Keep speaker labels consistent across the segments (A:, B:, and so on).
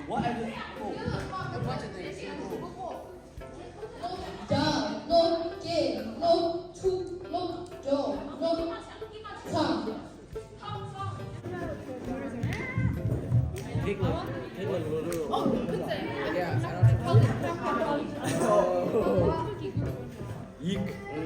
A: What are the
B: 자, 너, 게, 너, 축, 너, 저, 너, 상.
A: 익수.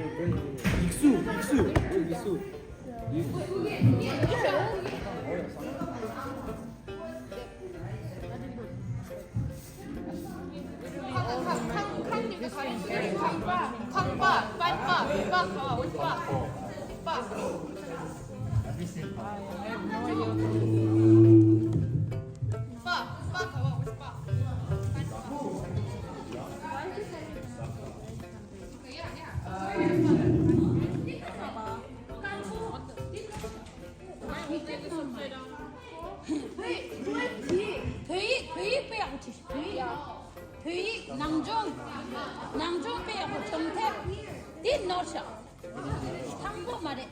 C: Thủy Nangjon 빼고 정택 딘노샤 탐보 말해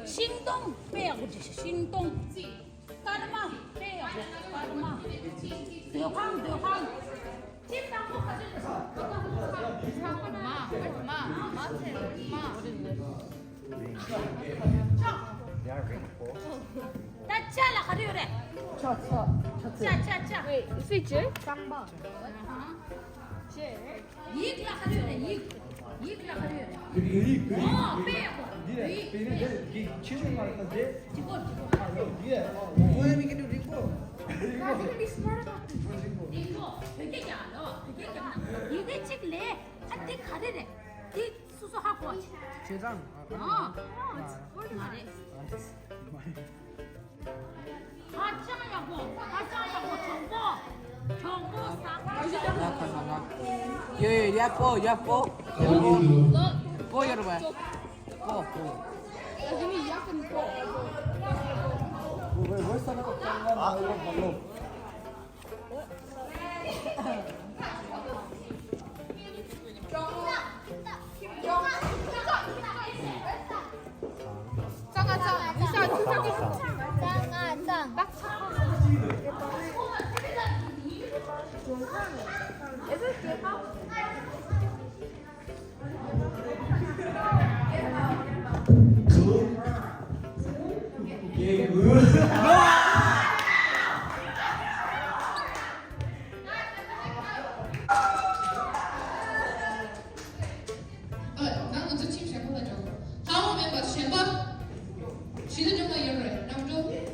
C: 신동 빼고 신동 까르마 빼고 까르마 대황 팀 당고 가지고 따짜라 가려래 짜짜짜
D: Wait, c'est Dieu?
C: 이익라 가려래 이익라 가려래 빼고
A: 최종 말하는데
C: 지고
A: 왜 이렇게 리고
C: 이거 되게 얇아 되게 얇아 이대 찍래 한대 가려래 이 수수하고
A: 제장
C: 말해 가짜냐고 정보 사
E: 예, 야뽀. 뽀 여러분. 뽀.
D: 나중에 약간
A: 왜 써놓고 아 이거 발로
B: 난 먼저 팀 시작하자. 다음 멤버 셴바. 지는 정말 열래. 남조.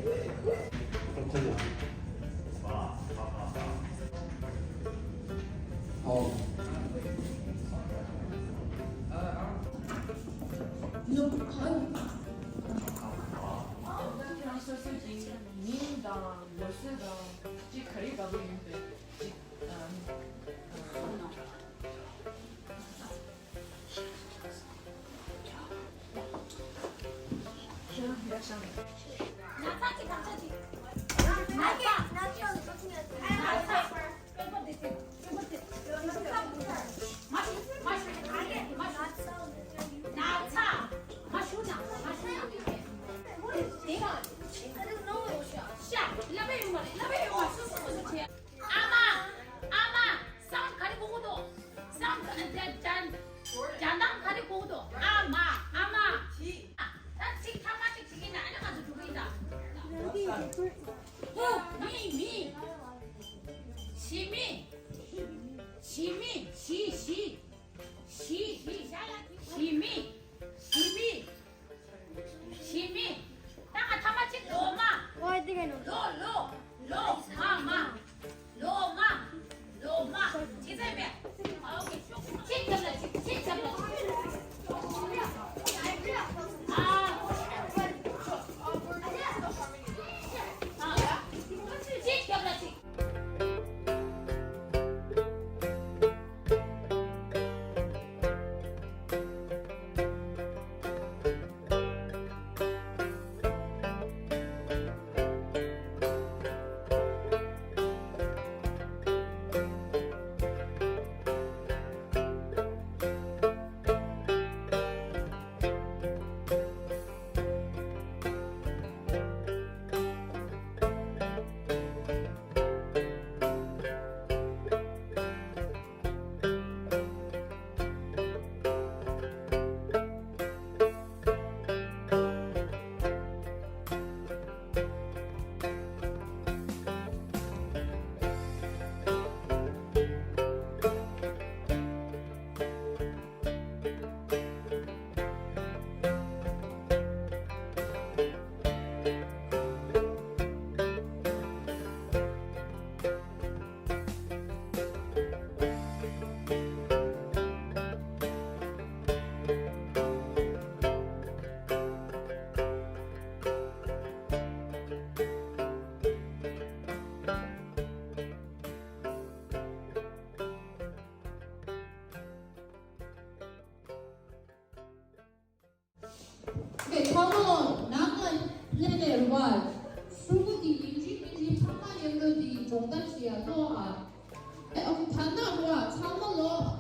B: 지야 노아. 단나 뭐야? 참말로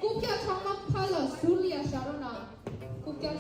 B: 국가 청막 팔로 술리야 샤로나. 국가